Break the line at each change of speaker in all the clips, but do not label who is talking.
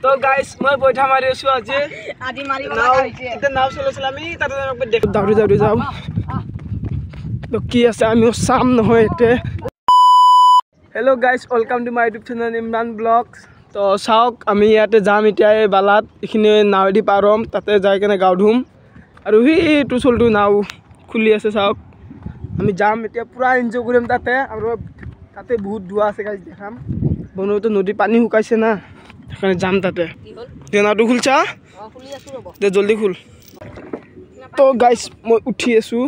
তো গাইস মই বৈঠা মাৰি আছো আজি নাও চলাইছিল আমি তাতে দাউৰি যাওঁ তো কি আছে আমি চাম নহয় এতে hello' guys welcome to my YouTube channel Imran blogs তো চাওক আমি ইয়াতে যাম এতিয়া এই বালাত এইখিনি নাৱেদি পাৰ হ'ম তাতে যাই কেনে গাও ধুম আৰু সেইটো চলটো নাও খুলি আছে চাওক আমি যাম এতিয়া পুৰা এনজয় কৰিম তাতে আৰু তাতে বহুত ধোৱা আছে গাইস দেখাম বনতো নদী পানী শুকাইছে না সেইকাৰণে যাম তাতে নাওটো খুলছা দে জলদি খুল তো গাইস মই উঠি আছো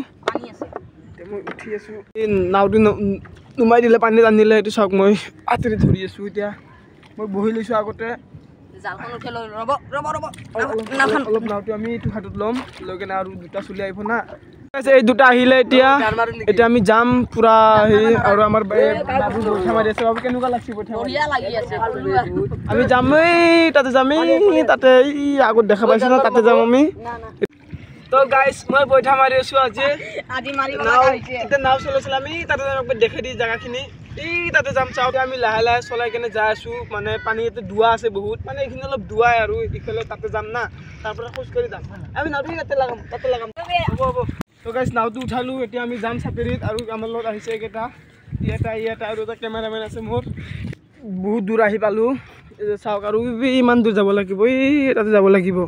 এই নাওটো নুমাই দিলে পানীত আনিলে সেইটো চাওক মই আঁতৰি ধৰি আছো এতিয়া মই বহি লৈছো আগতে অলপ নাওটো আমি এইটো হাতত ল'ম লৈ কেনে আৰু দুটা চলি আহিব না এই দুটা আহিলে এতিয়া আমি যাম পুৰা হেৰি আৰু আমাৰ বাবু বৈঠা মাৰি আছে বাবু কেনেকুৱা লাগছে বৈঠা আমি যাম তাতে যাম তাতে আগত দেখা পাইছে না তাতে যাম আমি তো গাইস মই বৈঠা মাৰি আছো আজি নাও চলাইছিল আমি তাতে দেখাই দি জেগাখিনি তাতে যাম চাওক আমি লাহে লাহে চলাই কেনে যাই আছো মানে পানী ইয়াতে ধোৱা আছে বহুত মানে এইখিনি অলপ ধোৱাই আৰু ইফালে তাতে যাম না তাৰ পৰা খোজ কৰি যাম আমি নাওটো তাতে লাগাম হ'ব তো গাইস নাওটো উঠালো এতিয়া আমি যাম চাপেৰিত আৰু আমাৰ লগত আহিছে এইকেইটা ইয়াতে আৰু এটা কেমেৰামেন আছে মোৰ বহুত দূৰ আহি পালো চাওক আৰু ইমান দূৰ যাব লাগিব তাতে যাব লাগিব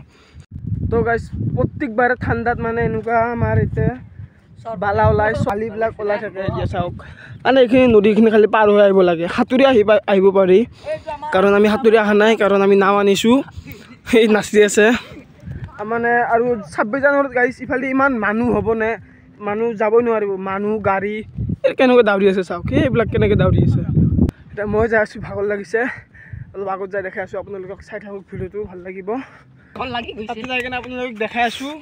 তো গাইস প্ৰত্যেকবাৰে ঠাণ্ডাত মানে এনেকুৱা আমাৰ এতিয়া বালা ওলাই ছোৱালীবিলাক ওলাই থাকে এতিয়া চাওক মানে এইখিনি নদীখিনি খালি পাৰ হৈ আহিব লাগে সাঁতুৰি আহিব পাৰি কাৰণ আমি সাঁতুৰি অহা নাই কাৰণ আমি নাও আনিছোঁ সেই নাচি আছে মানে আৰু 26 জানুৱাৰীত গাইছ ইফালে ইমান মানুহ হ'বনে মানুহ যাবই নোৱাৰিব মানুহ গাড়ী কেনেকৈ দাউৰি আছে চাওক সেইবিলাক কেনেকৈ দাউৰি আছে এতিয়া মই যাই আছোঁ ভাগৰ লাগিছে অলপ আগত যাই দেখাই আছোঁ আপোনালোকক চাই থাকক ভিডিঅ'টো ভাল লাগিব তাতে যাই কেনে আপোনালোকক দেখাই আছোঁ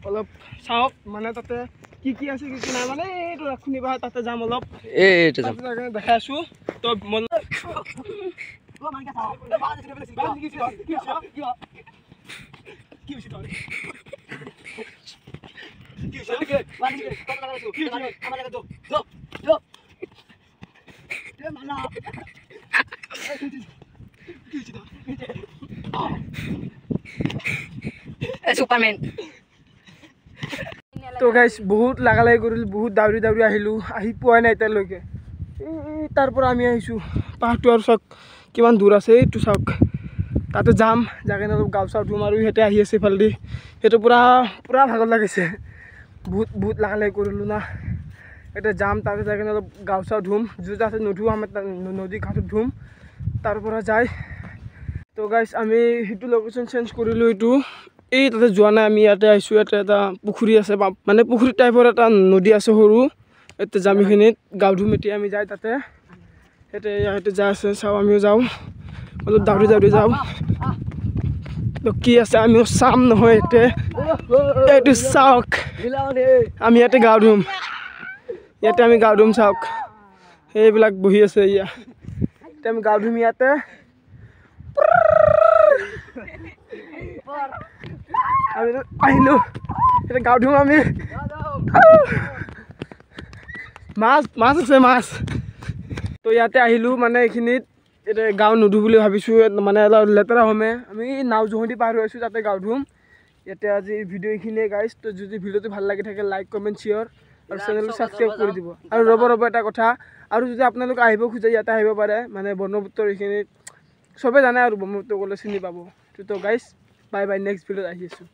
অলপ চাওক মানে তাতে কি আছে কি নাই মানে এইটো ৰাখুনি বা তাতে যাম অলপ দেখাই আছোঁ তো
Superman.
তো গাইস বহুত লাগালাই কৰিল বহুত দাউৰি আহিলোঁ আহি পোৱাই নাই এতিয়ালৈকে তাৰ পৰা আমি আহিছোঁ পাহাৰটো আৰু চাওক কিমান দূৰ আছে এইটো চাওক তাতে যাম যাই কিনে অলপ গাও চাও ধুম আৰু সিহঁতে আহি আছে ইফালেদি সেইটো পুৰা ভাগৰ লাগিছে বহুত লাগালাই কৰিলোঁ না এতিয়া যাম তাতে যাই কিনে অলপ গাও চাও ধুম য'ত আছে নুধুম আমাৰ নদী ঘাটত ধুম তাৰ পৰা যায় তো গাইস আমি সেইটো লোকেশ্যন চেঞ্জ কৰিলোঁ এইটো তাতে যোৱা নাই আমি ইয়াতে আহিছোঁ ইয়াতে এটা পুখুৰী আছে মানে পুখুৰী টাইপৰ এটা নদী আছে সৰু এতিয়া যাম এইখিনিত গাও ধুম এতিয়া আমি যাই তাতে ইয়াতে যাই আছে চাওঁ আমিও যাওঁ অলপ দাউৰি যাওঁ তো কি আছে আমিও চাম নহয় এইটো চাওক আমি ইয়াতে গাও ধুম আমি গাও ধুম চাওক সেইবিলাক বহি আছে এতিয়া আমি গাও ধুম ইয়াতে আমি আহিলোঁ এতিয়া গাও ধুম আমি মাছ আছে তো ইয়াতে আহিলোঁ মানে এইখিনিত এতিয়া গাও নুধু বুলি ভাবিছোঁ মানে অলপ লেতেৰা হ'মে আমি নাও জোহদি পাৰ হৈ আছোঁ তাতে গাও ধুম ইয়াতে আজি ভিডিঅ' এইখিনিয়ে গাইছ তো যদি ভিডিঅ'টো ভাল লাগি থাকে লাইক কমেণ্ট শ্বেয়াৰ আৰু চেনেলটো ছাবস্ক্ৰাইব কৰি দিব আৰু ৰ'ব এটা কথা আৰু যদি আপোনালোক আহিব খোজে ইয়াতে আহিব পাৰে মানে ব্ৰহ্মপুত্ৰ এইখিনিত চবেই জানে আৰু ব্ৰহ্মপুত্ৰ গ'লে চিনি পাব তো গাইছ বাই নেক্সট ভিডিঅ'ত আহি আছোঁ